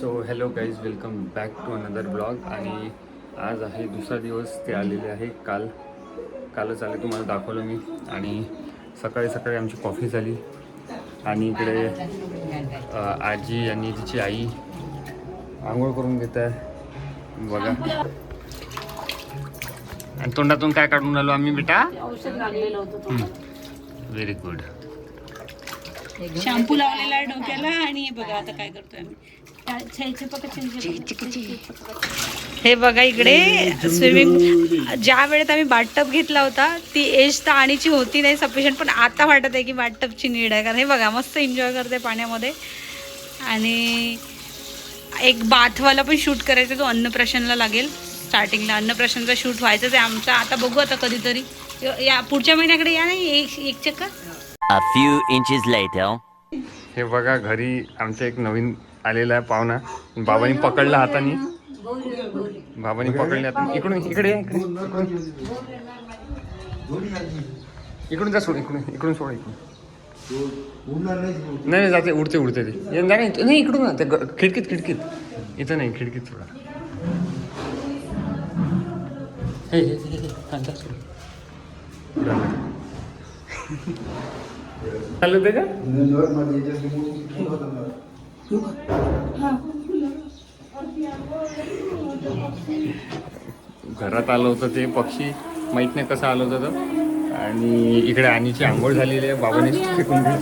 So hello guys, welcome back to another blog. आणि आज आहे दुसरा दिवस. ते आलेले आहे कालच आले, तुम्हाला दाखवलं मी. आणि सकाळी सकाळी आमची कॉफी झाली. आणि इकडे आजी आणि तिची आई आंघोळ करून घेत आहे बघा. आणि तोंडातून काय काढून आलो आम्ही बेटा? Very good. शॅम्पू लावलेला आहे डोक्याला. आणि हे बघा आता काय करतोय आम्ही. हे बघा इकडे स्विमिंग. ज्या वेळेत आम्ही बाथटब घेतला होता ती एज तर आणीची होती नाही सफिशियंट, पण आता वाटत आहे की बाथटबची नीड आहे. कारण हे बघा मस्त एन्जॉय करते पाण्यामध्ये. आणि एक बाथवाला पण शूट करायचा, तो अन्नप्राशनला लागेल. स्टार्टिंगला अन्नप्राशनचा शूट व्हायचं ते आमचा. आता बघू आता कधीतरी या पुढच्या महिन्याकडे या नाही एक चक्कर. A few inches later. हे बघा घरी आमच्या एक नवीन आलेला आहे पाहुणा. बाबांनी पकडला हाताने. बाबांनी पकडले हाताने. इकडून इकडे इकडून जा. सोड इकडून सोड. नाही जाते, उडते ते. नाही इकडून ना, त्या खिडकीत इथं नाही, खिडकीत सोडा. चालू ते का घरात आलं होतं ते पक्षी, माहित नाही कसं आलं होतं तर. आणि इकडे आणीची आंघोळ झालेली आहे. बाबाने फेकून दिली.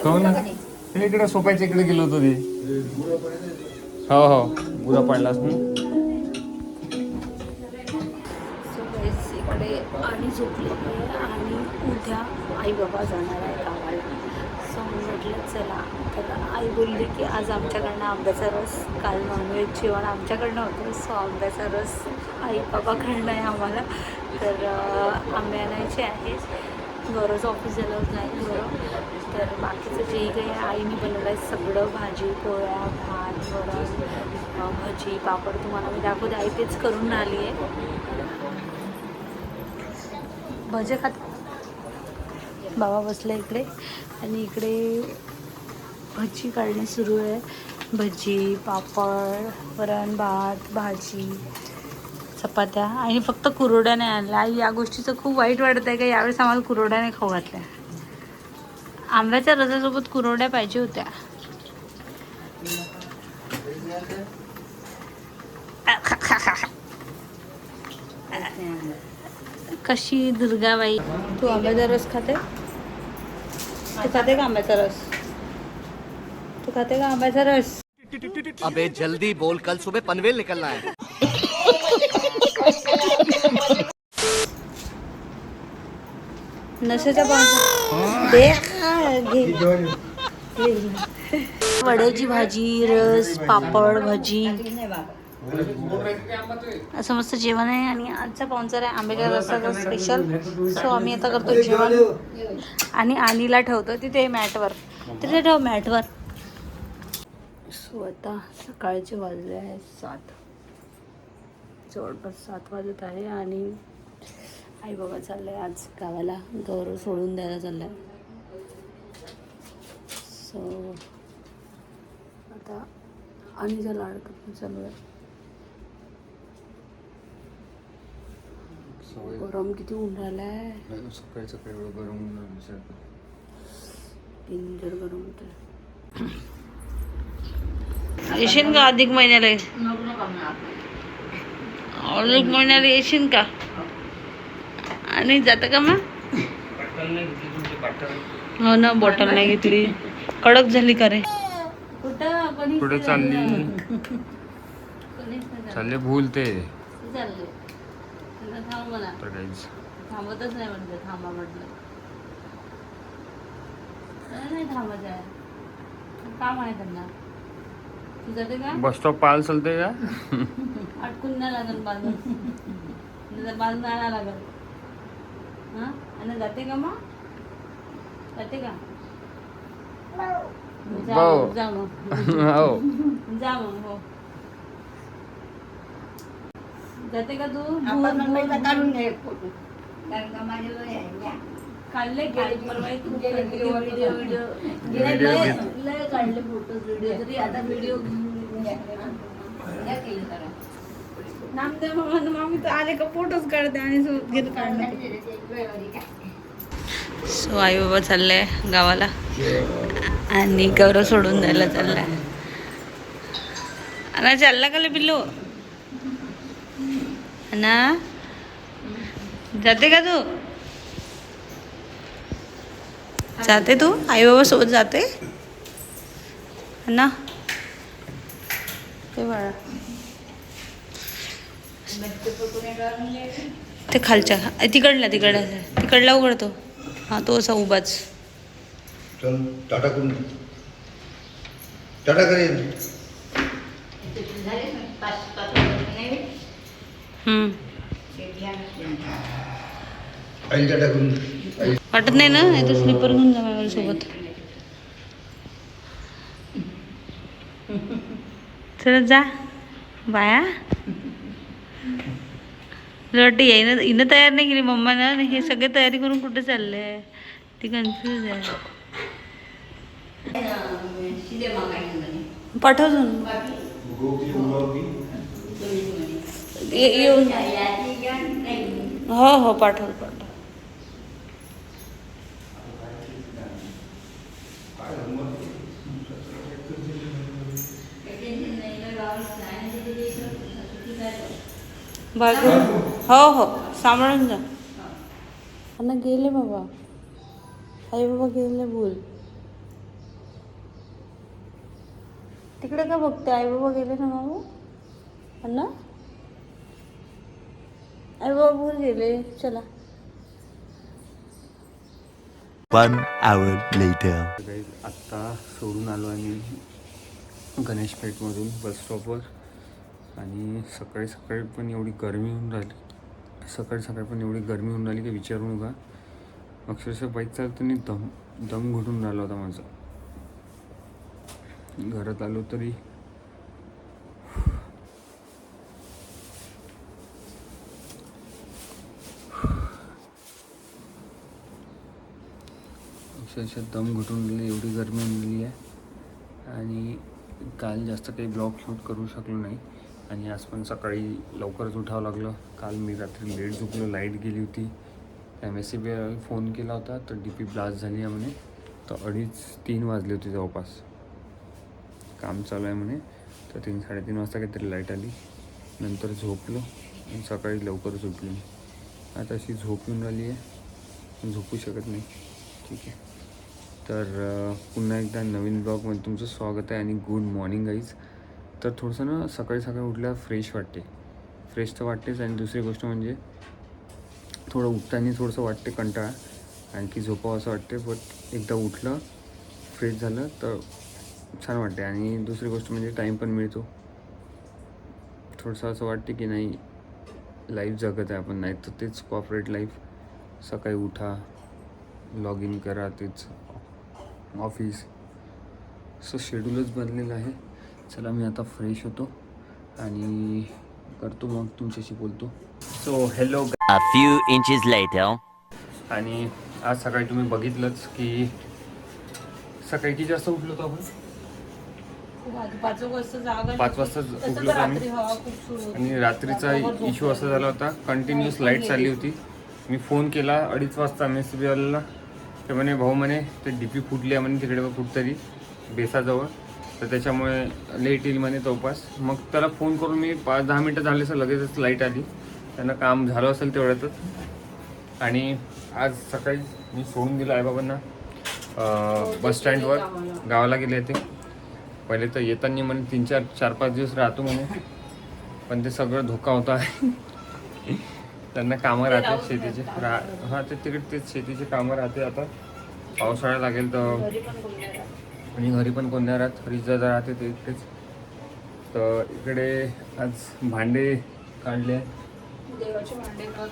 हो ना, ते इकडे सोपायच्या इकडे गेलो होतो ते. हो बुरा पडलास ना. इकडे आणि झोपले आणि उद्या आई बाबा जाणार आहे गावाला. सो म्हटलं चला. तर आई बोलली की आज आमच्याकडनं आंब्याचा रस, काल नॉनव्हेज जेवण आमच्याकडनं होतं. सो आंब्याचा रस आई बाबाकडनं आहे आम्हाला. तर आंबे आणायचे आहेत. गौरवचं ऑफिस झालं नाही गौरव. तर बाकीचं जे काही आईने बनवलं आहे सगळं, भाजी पोळ्या भात वरण भजी पापड तुम्हाला मी दाखवते. आई तेच करून आली आहे. भजे खात बाबा बसले इकडे. आणि इकडे भजी काढणे सुरू आहे. भजी पापड वरण भात भाजी चपात्या. आणि फक्त कुरवड्या नाही आणल्या. आई या गोष्टीचं खूप वाईट वाटत आहे का यावेळेस आम्हाला कुरवड्या नाही खाऊ घातल्या. आंब्याच्या रसासोबत कुरवड्या पाहिजे होत्या. कशी दुर्गाबाई, तू आंब्याचा रस खाते? तू खाते का आंब्याचा रस? तू खाते का आंब्याचा रस? अबे जल्दी बोल, कल सुबह पनवेल निकलना है. नशेचा पाऊस दे. वड्याची भाजी, रस, पापड, भजी असं मस्त जेवण आहे. आणि आजचा पाहुणचार आहे आंब्याच्या रसाचा स्पेशल. सो आम्ही आता करतो जेवण. आणि आणीला ठेवतो तिथे मॅटवर. तिथे ठेव मॅटवर. सो आता सकाळचे वाजले आहे 7, जवळपास 7 वाजत आहे. आणि आई बाबा चालले आज गावाला. गौरव सोडून द्यायला चाललाय. सो आता आणीचा लाड करून चालू आहे. गरम किती ऊन राहिलाय. सकाळी एवढं गरम डेंजर गरम होत आहे. येशील का अधिक महिन्याला? अधिक महिन्याला येशील का? आणि जातं का मग? हो ना, बॉटल नाही घेतली. कडक झाली का रे? कुठे चालले भूलते थांबतच नाही म्हणते. थांबा म्हटलं नाही थांबत आहे. काम आहे त्यांना. तू जाते का? बस स्टॉप पाहायला चालते का? अटकून नाही लागल बांधून. बांधून आणायला लागल. हां आणि जाते का मग? जाते का? जा मग. हो जा मग. हो जाते का तू? काढून घे फोटो. कारण का माझ्या काढले परवा व्हिडिओ लय काढले फोटो व्हिडिओ तरी आता व्हिडिओ नामदेव मामी तर आले का फोटोच काढते आणि काढले. सो आई बाबा चाललंय गावाला आणि गौरव सोडून द्यायला चाललाय. अरे चालला का पिल्लू ना जाते का तू जाते तू आई बाबा सोबत जाते ना ते बाळा ते खालच्या तिकडला उघडतो हा तो असा उभाच. चल टाटा करून टाटा करेन आई टाटा करून वाटत नाही ना नाही तर स्लीपर घेऊन जा माझ्या सोबत. चल जा बाया वाटतं यायनं हिनं तयार नाही केली मम्मानं. हे सगळे तयारी करून कुठे चालले ती कन्फ्यूज आहे. पाठवतो येऊन हो हो पाठव. हो हो सांभाळून जा. अण्णा गेले बाबा आई बाबा गेले बोल. तिकडे का बघते आई बाबा गेले ना बाबू अण्णा आई बाबा बोल गेले चला. 1 hour later. आत्ता सोडून आलो आणि गणेश पेठमधून बस स्टॉपवर आणि सकाळी सकाळी पण एवढी गरमी होऊन राहिली की विचारू नका. अक्षरशः बाईक चालताना दम घुटून राहिला होता माझा. घरात आलो तरी अक्षरशः दम घुटून गेले एवढी गरमी होऊन आहे. आणि काल जास्त काही ब्लॉग शूट करू शकलो नाही आणि आज पण सकाळी लवकरच उठावं लागलं. काल मी रात्री लेट झोपलो, लाईट गेली होती. MSCB फोन केला होता तर DP ब्लास्ट झाली आहे म्हणे. तर 2:30-3 वाजले होते जवळपास. काम चालू आहे म्हणे तर 3-3:30 वाजता काहीतरी लाईट आली. नंतर झोपलो आणि सकाळी लवकर झोपलो. आता अशी झोप येऊन राहिली आहे, झोपू शकत नाही. ठीक आहे तर पुन्हा एकदा नवीन ब्लॉगमध्ये तुमचं स्वागत आहे आणि गुड मॉर्निंग गाईज. तर थोडंसं ना सकाळी उठल्यावर फ्रेश वाटते. फ्रेश तर वाटतेच आणि दुसरी गोष्ट म्हणजे थोडं उठताना थोडंसं वाटते कंटाळा आणखी झोपावं असं वाटते. बट एकदा उठलं फ्रेश झालं तर छान वाटते. आणि दुसरी गोष्ट म्हणजे टाईम पण मिळतो. थोडंसं असं वाटते की नाही लाईफ जगत आहे आपण, नाही तर तेच कॉर्पोरेट लाईफ. सकाळी उठा, लॉग इन करा, तेच ऑफिस. सो शेड्यूलच बनलेलं आहे. चला मी आता फ्रेश होतो आणि करतो मग तुमच्याशी बोलतो. So hello. A few inches later. आणि आज सकाळी तुम्ही बघितलंच की सकाळी किती वाजता उठलो होतो आपण? 5 वाजता 5 वाजता उठलो होतो आम्ही. आणि रात्रीचा इश्यू असा झाला होता, कंटिन्युअस लाईट चालली होती. मी फोन केला 2:30 वाजता MSCB वाल्याला. ते म्हणे भाऊ म्हणे ते DP फुटली आहे म्हणे तिकडे कुठतरी बेसाजवळ, तर त्याच्यामुळे लेट येईल म्हणे जवळपास. मग त्याला फोन करून मी 5-10 मिनटं झाले सर लगेचच लाईट आली. त्यांना काम झालं असेल तेवढ्यातच. आणि आज सकाळी मी सोडून दिलं आहे बाबांना बस स्टँडवर. गावाला गेले ते पहिले तर येताना म्हणे 3-4-5 दिवस राहतो म्हणे, पण ते सगळं धोका होता. त्यांना कामं राहते शेतीचे. हां ते तिकडे तेच शेतीचे कामं राहते. आता पावसाळा लागेल तर आणि घरी पण कोण नाही राहत, फ्रीजला राहते ते इकडेच. तर इकडे आज भांडे काढले, देवाचे भांडे कर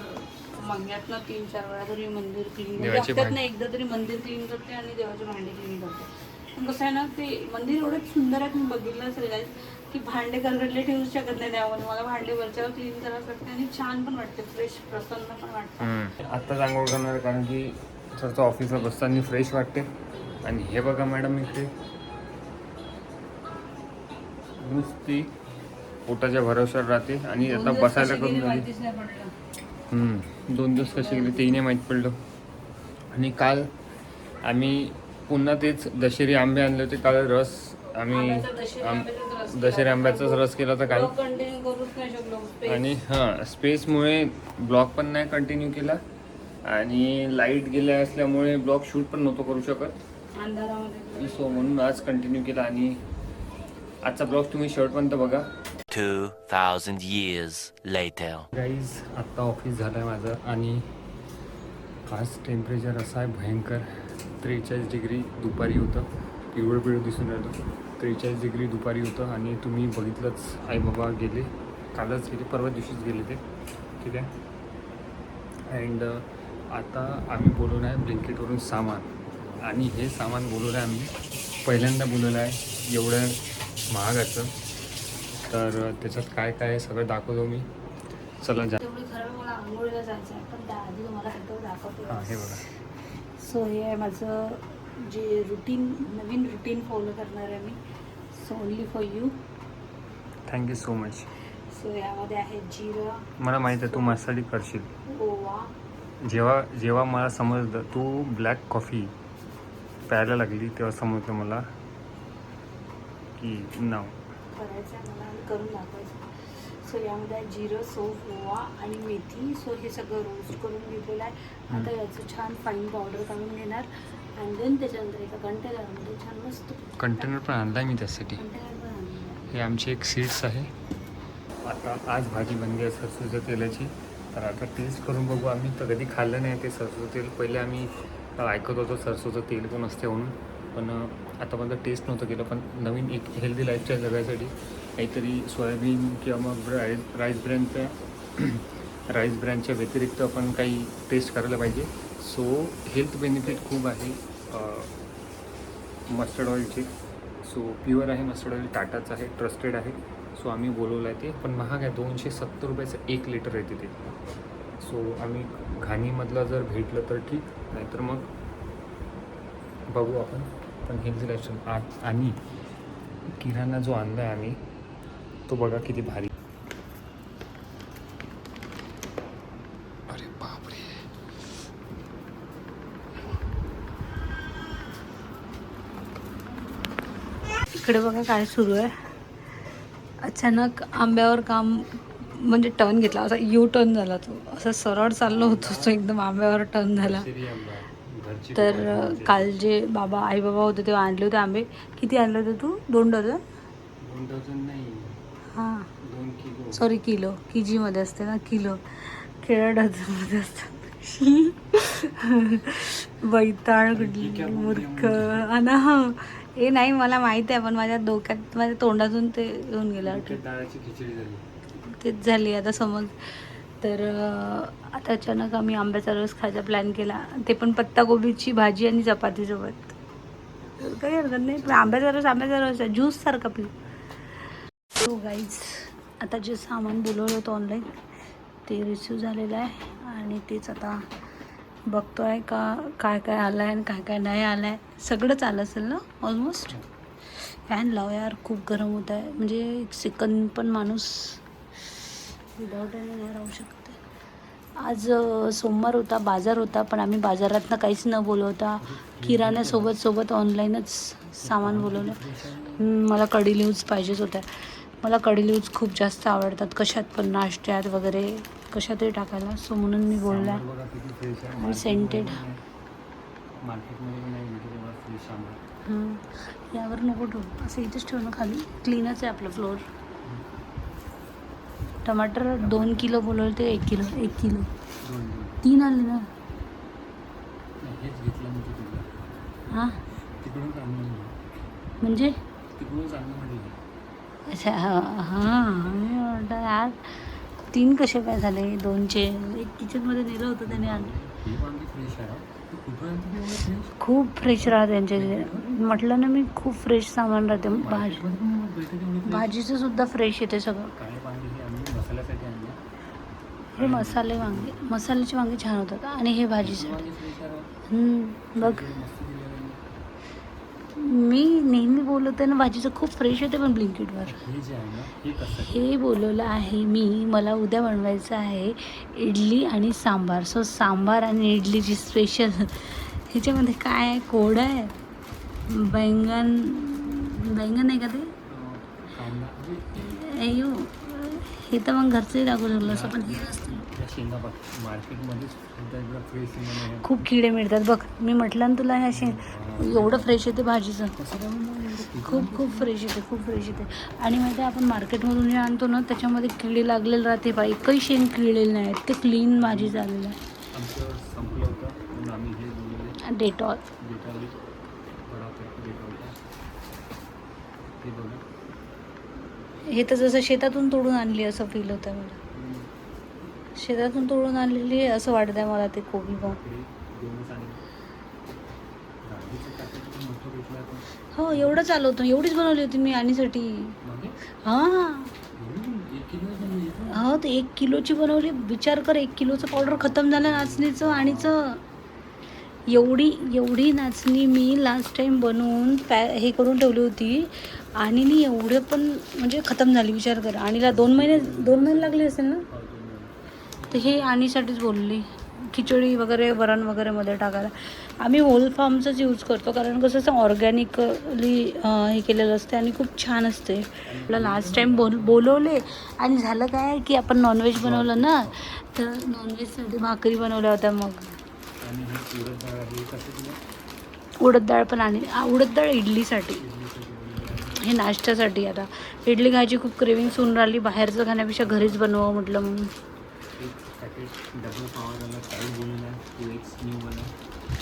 महिन्यातनं 3-4 वेळा तरी मंदिर क्लीन देवाचे करते. नाही एकदा तरी मंदिर क्लीन करते आणि देवाचे भांडे क्लीन करते. पण कसं आहे ना ते मंदिर एवढं सुंदर आहे, तुम्ही बघितलं असेल की भांडे गरगडले ठेवू शकत नाही त्यामध्ये. मला भांडे वरच्यावर क्लीन करावं लागते आणि छान पण वाटते, फ्रेश प्रसन्न पण वाटतं. आत्ताच आंघोळ करणार कारण की तर ऑफिसला बसताना फ्रेश वाटते. आणि हे बघा मॅडम इथे नुसती पोटाच्या भरोश्यावर राहते आणि आता बसायला करून झाली. 2 दिवस कसे गेले तेही नाही माहीत पडलं. आणि काल आम्ही पुन्हा तेच दशेरी आंबे आणले होते. काल रस आम्ही दशेरी आंब्याचाच रस केला होता काल. आणि हां, स्पेसमुळे ब्लॉग पण नाही कंटिन्यू केला आणि लाईट गेल्या असल्यामुळे ब्लॉग शूट पण नव्हतो करू शकत. सो म्हणून आज कंटिन्यू केला. आणि आजचा ब्लॉग तुम्ही शेवटपर्यंत बघा. 2000 years later. गाईज आत्ता ऑफिस झालं आहे माझं आणि आज टेम्परेचर असं आहे भयंकर. 43 डिग्री दुपारी होतं. पिवळं दिसून राहिलं. 43 डिग्री दुपारी होतं आणि तुम्ही बघितलंच आई बाबा गेले. कालच गेले, परवा दिवशीच गेले ते. ठीक आहे. अँड आता आम्ही बोलवलं आहे ब्लिंकिटवरून सामान. आणि हे सामान बोलवलं आहे आम्ही पहिल्यांदा बोलवलं आहे एवढं महागाचं. तर त्याच्यात काय काय आहे सगळं दाखवतो मी. चला जा. तेवढी खरं मला आंघोळीला जायचं आहे पण त्याआधी तुम्हाला सगळं दाखवतो. हां, हे बघा. सो हे आहे माझं जे नवीन रुटीन फॉलो करणार आहे मी. So only for you. Thank you so much. So यामध्ये आहे जिरं, मला माहीत आहे तू माझ्यासाठी करशील. ओवा. जेव्हा मला समजलं तू ब्लॅक कॉफी प्यायला लागली तेव्हा समजलं मला की नाव करायचं आहे मला आणि करून दाखवायचं. सो यामध्ये आहे जिरं, सोफ, ओवा आणि मेथी. सो हे सगळं रोस्ट करून घेतलेलं आहे. आता याचं छान फाईन पावडर काढून घेणार आणि देन त्याच्यानंतर एका कंटेनरमध्ये छान मस्त कंटेनर पण आणला आहे मी त्यासाठी. कंटेनर पण आणलेलं हे आमचे एक सीड्स आहे. आता आज भाजी बनली आहे सरसोच्या तेलाची. तर आता टेस्ट करून बघू आम्ही. तर कधी खाल्लं नाही ते सरसोचं तेल. पहिले आम्ही ऐकत होतो सरसोचं तेल पण असते म्हणून, पण आतापर्यंत टेस्ट नव्हतं केलं. पण नवीन एक हेल्दी लाईफस्टाईल जगायसाठी काहीतरी सोयाबीन किंवा मग राईस ब्रँडच्या व्यतिरिक्त आपण काही टेस्ट करायला पाहिजे. सो हेल्थ बेनिफिट खूप आहे मस्टर्ड ऑइलचे. सो प्युअर आहे मस्टर्ड ऑइल, टाटाचं आहे, ट्रस्टेड आहे. सो आम्ही बोलवलं आहे ते. पण महाग आहे, 270 रुपयाचं 1 लिटर आहे तिथे. सो आम्ही घाणीमधलं जर भेटलं तर ठीक, नाहीतर मग बघू आपण. पण हेल्दी लाईफस्टाईल. आणि किराणा जो आणला आहे आम्ही तो बघा किती भारी. अरे बापरे. इकडे बघा काय सुरू आहे. अचानक आंब्यावर काम म्हणजे टर्न घेतला, असा यू टर्न झाला. तो असं सरळ चाललो होतो तो एकदम आंब्यावर टर्न झाला. तर काल जे आई बाबा होते तेव्हा आणले होते आंबे. किती आणले होते तू? 2 डझन? 2 डझन नाही, हां 2 किलो. Sorry kilo. KG असते ना किलो, खेळा डझनमध्ये असतात. बैताळ कुठली मूर्ख. आणि हे नाही मला माहीत आहे, पण माझ्या डोक्यात माझ्या तोंडातून ते येऊन गेलं. डाळाची खिचडी झाली. तेच झाली आता समज. तर आता अचानक आम्ही आंब्याचा रस खायचा प्लॅन केला. ते पण पत्ताकोबीची भाजी आणि चपातीसोबत. काही हरकत नाही. आंब्याचा रस आहे, ज्यूससारखा पी. सो गाईज आता जे सामान बोलवलं होतं ऑनलाईन ते रिसिव्ह झालेलं आहे आणि तेच आता बघतो आहे का काय काय आलं आहे आणि काय काय नाही आलं आहे. सगळंच आलं असेल ना ऑलमोस्ट. फॅन लाव यार, खूप गरम होत आहे. म्हणजे एक सेकंद पण माणूस विदाऊट नाही राहू शकत आहे. आज सोमवार होता, बाजार होता, पण आम्ही बाजारातनं काहीच न बोलवता किराण्यासोबत ऑनलाईनच सामान बोलवलं. मला कढी लिव्ज पाहिजेच होत्या. मला कढी लिव्ज खूप जास्त आवडतात, कशात पण, नाश्त्यात वगैरे कशातही टाकायला. सो म्हणून मी बोलला आणि सेंटेड. यावर नको ठेवू, असं इथेच ठेवणं खाली. क्लीनच आहे आपलं फ्लोअर. टमाटर 2 किलो बोलवलं ते 1 किलो 3 आले ना. हां म्हणजे अच्छा हां मी म्हटलं यार 3 कसे काय झाले. 2चे एक किचनमध्ये नेलं होतं त्याने आणलं. खूप फ्रेश राहते त्यांचे. म्हटलं ना मी, खूप फ्रेश सामान राहते. भाजीचं सुद्धा फ्रेश येते सगळं. हे मसाल्याचे वांगे छान होतात आणि हे भाजीसाठी. बघ मी नेहमी बोलवते ना भाजीचं खूप फ्रेश होते पण ब्लिंकिटवर. हे जे आहे ना हे कसं हे बोलवलं आहे मी, मला उद्या बनवायचं आहे इडली आणि सांबार. सो सांबार आणि इडलीची स्पेशल ह्याच्यामध्ये काय आहे, कोरडं आहे, बैंगन आहे का ते, अयो हे तर मग घरचंही दाखवू शकलं असं, पण हे नसतं. शेंगा बघ मार्केटमध्येच फ्रेश शेंगा खूप किडे मिळतात बघ. मी म्हटलं ना तुला ह्या एवढं फ्रेश येते भाजीचं, खूप फ्रेश येते, खूप फ्रेश येते. आणि माहिती आहे आपण मार्केटमधून जे आणतो ना त्याच्यामध्ये किडे लागलेले राहते बा, एकही शेंग किडलेली नाही, ते क्लीन भाजी झालेलं आहे. आमचं संपलं होतं म्हणून आम्ही हे बोलले डेटॉल हे बघा. हे तर जसं शेतातून तोडून आणली असं फील होतं मला. शेतातून तोडून आणलेली आहे असं वाटतं आहे मला ते कोबी बघ. हो एवढं चालवतो, एवढीच बनवली होती मी आणीसाठी. हां हो ते 1 किलोची बनवली. विचार कर 1 किलोचं पावडर खतम झालं नाचणीचं आणीचं. एवढी नाचणी मी लास्ट टाईम बनवून हे करून ठेवली होती आणि नी एवढे पण म्हणजे खतम झाली. विचार कर आणीला 2 महिने लागले असेल ना. तर हे आणीसाठीच बोलली. खिचडी वगैरे वरण वगैरे मध्ये टाकायला आम्ही होल फार्मचंच यूज करतो, कारण कसं असं ऑर्गॅनिकली हे केलेलं असते आणि खूप छान असते. आपला लास्ट टाईम बोलवले आणि झालं काय की आपण नॉनव्हेज बनवलं ना, तर नॉनव्हेजसाठी भाकरी बनवल्या होत्या. मग उडद डाळ पण आणि उडद डाळ इडलीसाठी, हे नाश्त्यासाठी. आता इडली खायची खूप क्रेविंग्स होऊन राहिली, बाहेरचं खाण्यापेक्षा घरीच बनवावं म्हटलं म्हणून.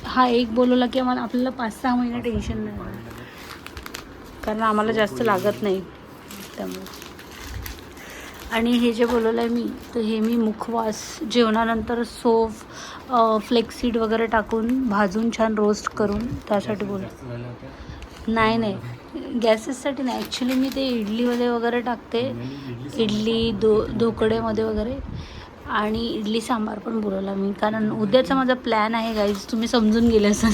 हा एक बोलवला की आम्हाला आपल्याला 5-6 महिने टेन्शन नाही, कारण आम्हाला जास्त लागत नाही त्यामुळे. आणि हे जे बोलवलं आहे मी, तर हे मी मुखवास जेवणानंतर सोफ फ्लेक्सीड वगैरे टाकून भाजून छान रोस्ट करून त्यासाठी नाही गॅसेससाठी नाही. ॲक्च्युली मी ते इडलीमध्ये वगैरे टाकते, इडली ढोकळेमध्ये वगैरे. आणि इडली सांबार पण बोलवला मी, कारण उद्याचा माझा प्लॅन आहे गाईज, तुम्ही समजून गेले असं.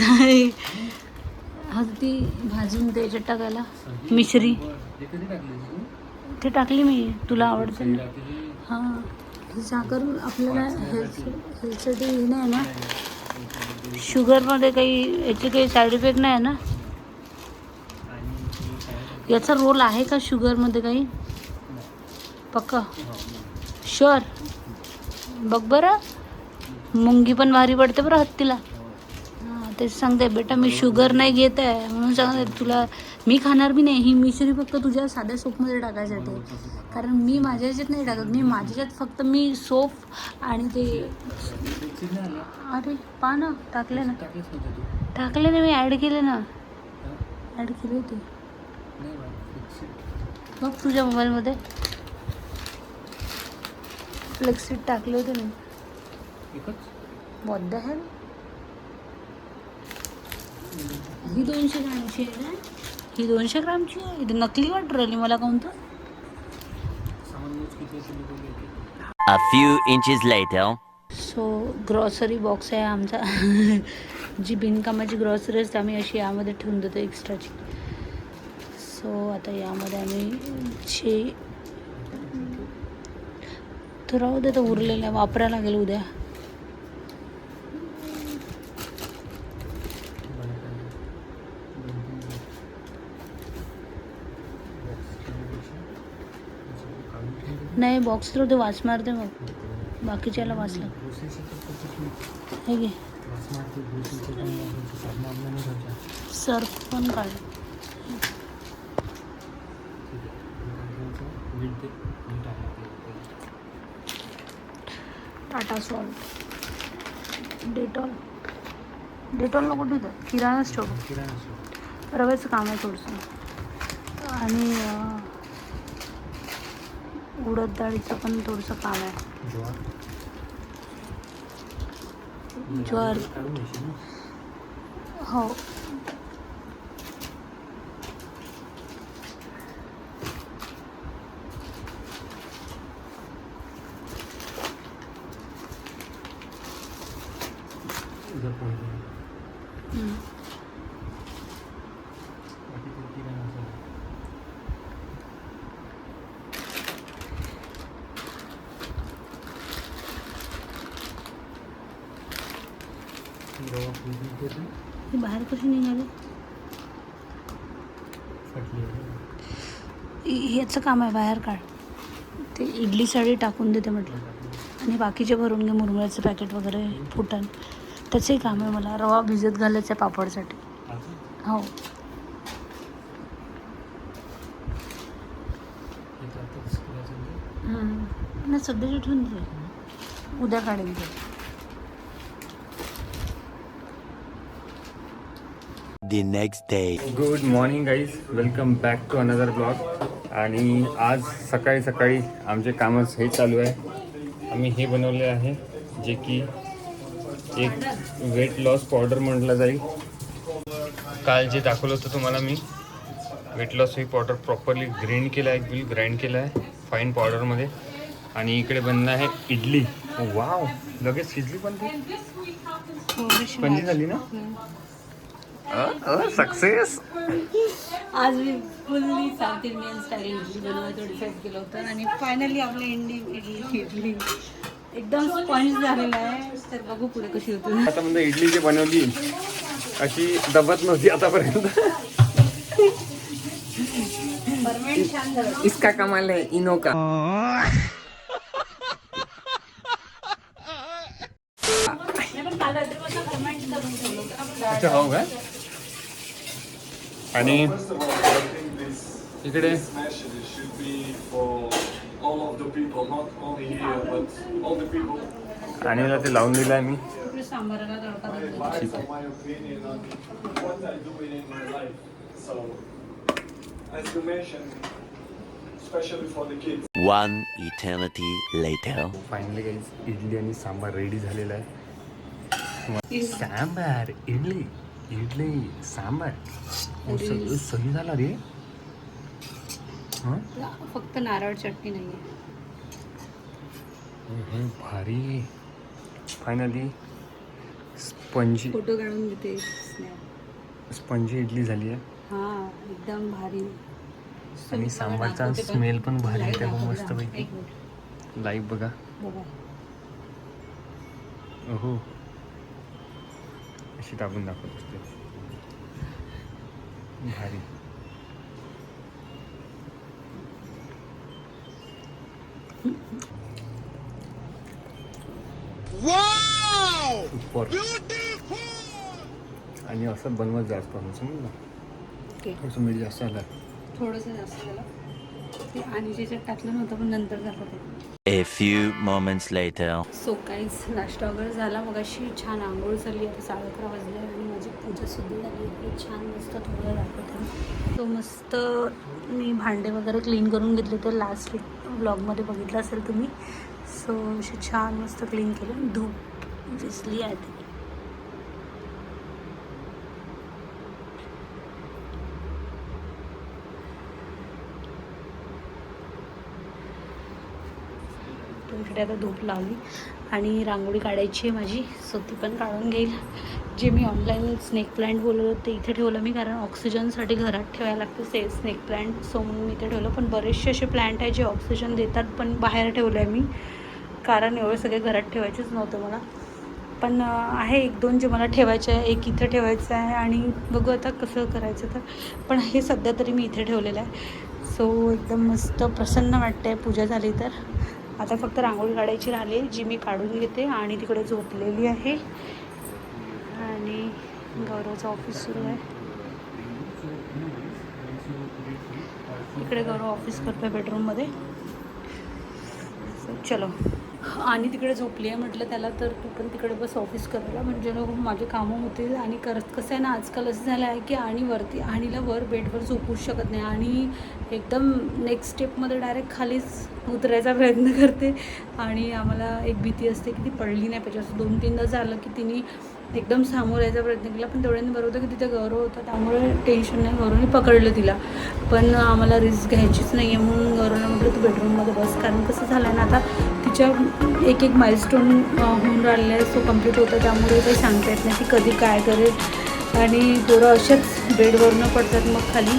ती भाजून त्याच्यात टाकायला मिश्री ते टाकली मी, तुला आवडते ना. हां साखर आपल्याला हेल्थसाठी हे नाही ना, शुगरमध्ये काही याचे काही साईड इफेक्ट नाही आहे ना. याचा रोल आहे का शुगरमध्ये काही पक्का शुअर? बघ बरं, मुंगी पण भारी पडते बरं हत्तीला. हां तेच सांगते बेटा, मी शुगर नाही घेत आहे म्हणून सांगते तुला. मी खाणार बी नाही ही मिश्री, फक्त तुझ्या साध्या सोपमध्ये टाकायसाठी, कारण मी माझ्या ह्याच्यात नाही टाकत. मी माझ्या ह्याच्यात फक्त मी सोप आणि ते अरे पहा ना टाकले ना मी ॲड केले ना, ॲड केले होते बघ तुझ्या मोबाईलमध्ये. फ्लेक्सीड टाकले होते मी. व्हॉट द हेल, ही 200 ग्रामची आहे का? ही 200 ग्रामची आहे. इथे नकली वाटू राहिली मला कोणतं. A few inches later. So grocery box आहे आमचा. जी बिनकामाची ग्रॉसरी असते आम्ही अशी यामध्ये ठेवून देतो एक्स्ट्राची. सो आता यामध्ये आम्ही तर राहू दे, तर उरलेलं वापरायला लागेल उद्या. नाही बॉक्स तर ते वास मारते, मग बाकीच्याला वाचलं हे घे. सर्फ पण काढ. टाटा सॉल्ट, डेटॉल नको तिथं, किराणा स्टोर रव्याचं काम आहे थोडंसं. आणि उडद डाळीचं पण थोडंसं काम आहे. ज्वार हो. हे बाहेर कशी निघाले? ह्याचं काम आहे, बाहेर काढ. ते इडली साडी टाकून देते म्हटलं, आणि बाकीचे भरून घे, मुरमुऱ्याचं पॅकेट वगैरे फुटण. त्याचंही काम आहे. मला रवा भिजत घालायचं आहे पापडसाठी. हो, नाही सध्याची ठेवून दे, उद्या काढेल ते. The next day. Good morning guys, welcome back to another blog. आणि आज सकाळी सकाळी आमचे कामच हे चालू आहे. आम्ही हे बनवले आहे जे की एक वेट लॉस पावडर म्हटलं जाईल. काल जे दाखवलं होतं तुम्हाला मी, वेट लॉस ही पावडर प्रॉपरली ग्राइंड केलं आहे, बिल ग्राइंड केलं आहे फाईन पावडरमध्ये. आणि इकडे बनणं आहे इडली. वाव, लगेच शिजली पण ती स्पंजी झाली ना. सक्सेस. आज मी fully south Indian style idli बनवायचं डिसाईड केलं होतं, आणि फायनली आपलं इडली एकदम स्पंज झालेला आहे. तर बघू पुढे कशी होती. आता म्हणजे इडली जी बनवली अशी दबत नव्हती आतापर्यंत. फर्मेंट छान झालं. इसका कमाल है इनो का. पण काल रात्रीपासून फर्मेंट करून ठेवलं होतं. अच्छा, हो का. आणि इकडे आणि मला ते लावून दिलं आहे मी. इकडे सांबाराला तडका दिला. ठीक आहे. One eternity later. Finally guys idli आणि सांबार रेडी झालेला आहे. सांबार इडली, इडली सांबार सगळं सही झाला रे. फक्त नारळ चटणी नाही आहे. भारी. फायनली स्पंजी फोटो काढून देते. स्पंजी इडली झाली आहे. हां, एकदम भारी. आणि सांबारचा स्मेल पण भारी आहे त्याला मस्तपैकी. लाईव्ह बघा. बघा, हो, अशी टाकून दाखवत असते. भारी. सुपर. आणि असं बनवत जास्त समजलं. ओके, थोडंसं मीठ जास्त आलं. थोडंसं जास्त झालं ते, आणि ज्याच्यात टाकलं नव्हतं पण नंतर झालं ते. A few moments later. So काहीच नाश्ता वगैरे झाला. मग अशी छान आंघोळ झाली. आता 11:30 वाजले आणि माझी पूजासुद्धा झाली. इकडे छान मस्त थोडं दाखवते. तो मस्त मी भांडे वगैरे क्लीन करून घेतले. ते लास्ट ब्लॉगमध्ये बघितलं असेल तुम्ही. सो अशी छान मस्त क्लीन केलं. धूप दिसली आहे ती. इकडे आता धूप लावली आणि रांगोळी काढायची आहे माझी. सो ती पण काढून घेईल. जे मी ऑनलाईन स्नेक प्लांट बोलत होते ते इथे ठेवलं मी, कारण ऑक्सिजनसाठी घरात ठेवायला लागते स्नेक प्लांट. सो म्हणून मी इथे ठेवलं. पण बरेचसे असे प्लांट आहे जे ऑक्सिजन देतात, पण बाहेर ठेवलं आहे मी, कारण एवढे सगळे घरात ठेवायचेच नव्हतं मला. पण आहे 1-2 जे मला ठेवायचे आहे. एक इथे ठेवायचं आहे आणि बघू आता कसं करायचं तर. पण हे सध्या तरी मी इथे ठेवलेलं आहे. सो एकदम मस्त प्रसन्न वाटतं आहे पूजा झाली तर. आता फक्त रांगोळी काढायची राहिली आहे, जी मी काढून घेते. आणि तिकडे झोपलेली आहे. आणि गौरवचं ऑफिस सुरू आहे. इकडे गौरव ऑफिस करतो आहे बेडरूममध्ये. सो चलो. आणि तिकडे झोपली आहे म्हटलं त्याला, तर तू पण तिकडे बस ऑफिस करायला, म्हणजे खूप माझे कामं होतील. आणि कसं आहे ना, आजकाल असं झालं आहे की आणीला वर बेडवर झोपूच शकत नाही. आणि एकदम नेक्स्ट स्टेपमध्ये डायरेक्ट खालीच उतरायचा प्रयत्न करते. आणि आम्हाला एक भीती असते की ती पडली नाही पाहिजे. असं 2-3दा झालं की तिने एकदम सामोर यायचा प्रयत्न केला, पण तेवढ्याने बरं होतं की तिथे गौरव होता, त्यामुळे टेन्शन नाही. गौरवने पकडलं तिला. पण आम्हाला रिस्क घ्यायचीच नाही आहे, म्हणून गौरवने म्हटलं तू बेडरूममध्ये बस. कारण कसं झालं आहे ना, आता तिच्या एक माइलस्टोन होऊन राहिलेला आहे. सो कम्प्लीट होतं, त्यामुळे काही सांगता येत नाही ती कधी काय करेल. आणि पोरं अशाच बेडवर न पडतात मग खाली.